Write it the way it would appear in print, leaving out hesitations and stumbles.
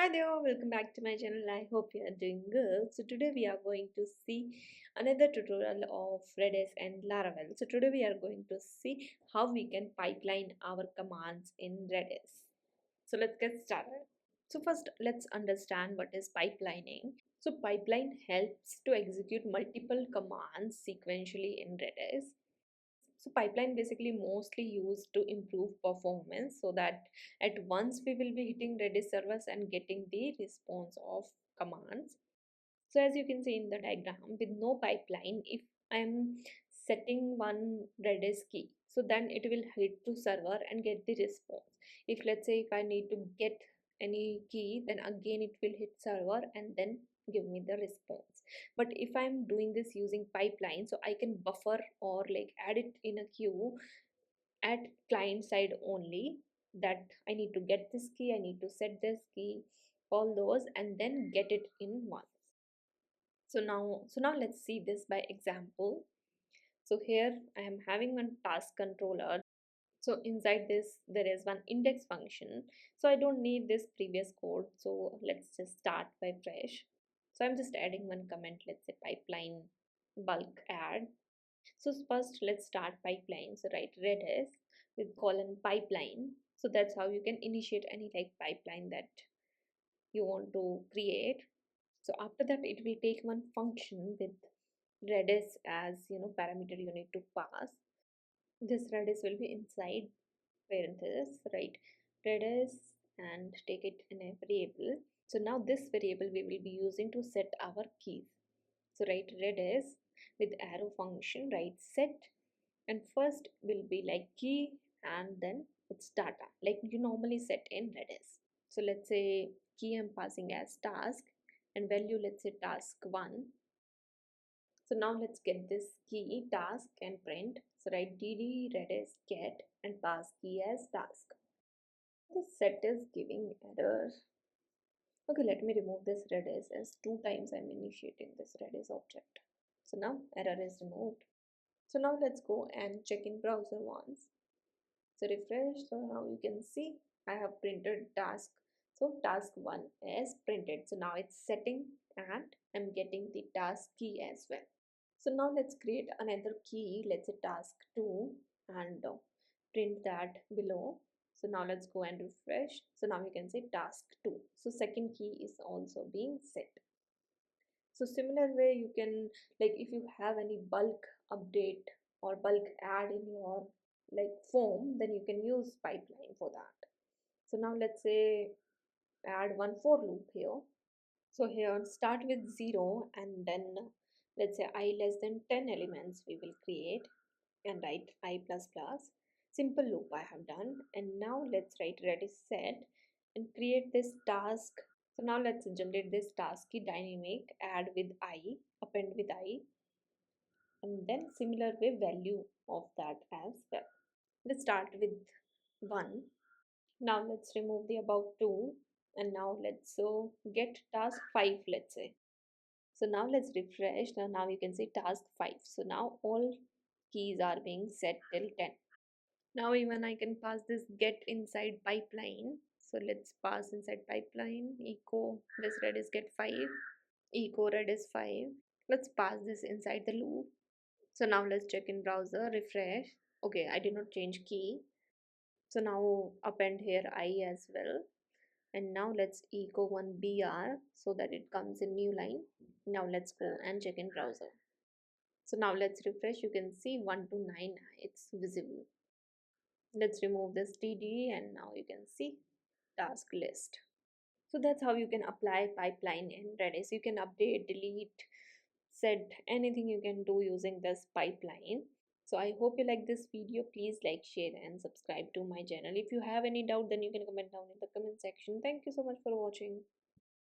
Hi there, welcome back to my channel. I hope you are doing good. So today we are going to see another tutorial of Redis and Laravel. So today we are going to see how we can pipeline our commands in Redis. So let's get started. So first let's understand what is pipelining. So pipeline helps to execute multiple commands sequentially in Redis. So pipeline basically mostly used to improve performance so that at once we will be hitting Redis servers and getting the response of commands. So as you can see in the diagram, with no pipeline, if I'm setting one Redis key, so then it will hit to server and get the response. If let's say if I need to get any key, then again it will hit server and then give me the response. But if I'm doing this using pipeline, so I can buffer or like add it in a queue at client side only, that I need to get this key, I need to set this key, all those, and then get it in once. So now let's see this by example. So here I am having one task controller. So inside this there is one index function. So I don't need this previous code. So let's just start by fresh. So I'm just adding one comment, let's say pipeline bulk add. So first let's start pipeline. So write redis with colon pipeline. So that's how you can initiate any like pipeline that you want to create. So after that it will take one function with redis as parameter you need to pass. This redis will be inside parenthesis, right? Redis and take it in a variable. So now this variable we will be using to set our keys. So write redis with arrow function, right? Set, and first will be like key and then it's data like you normally set in redis. So let's say key I'm passing as task and value, let's say task 1. So now let's get this key task and print. So write dd redis get and pass key as task. This set is giving error. Okay, let me remove this redis as 2 times I'm initiating this redis object. So now error is removed. So now let's go and check in browser once. So refresh. So now you can see I have printed task. So task 1 is printed. So now it's setting and I'm getting the task key as well. So now let's create another key, let's say task 2, and print that below. So now let's go and refresh. So now you can say task 2. So second key is also being set. So similar way you can, like if you have any bulk update or bulk add in your like form, then you can use pipeline for that. So now let's say add one for loop here. So here start with 0 and then let's say I less than 10 elements we will create and write I plus plus. Simple loop I have done, and now let's write redis set and create this task. So now let's generate this task key dynamic, add with I, append with I, and then similar way value of that as well. Let's start with 1. Now let's remove the above 2 and now let's get task 5, let's say. So now let's refresh. Now you can see task 5. So now all keys are being set till 10. Now even I can pass this get inside pipeline. So let's pass inside pipeline echo this redis get 5, echo redis 5. Let's pass this inside the loop. So now let's check in browser, refresh. Okay, I did not change key. So now append here I as well. And now let's echo one br so that it comes in new line. Now let's go and check in browser. So now let's refresh. You can see 1 to 9 it's visible. Let's remove this td and now you can see task list. So that's how you can apply pipeline in redis. You can update, delete, set anything you can do using this pipeline. So I hope you like this video. Please like, share and subscribe to my channel. If you have any doubt, then you can comment down in the comment section. Thank you so much for watching.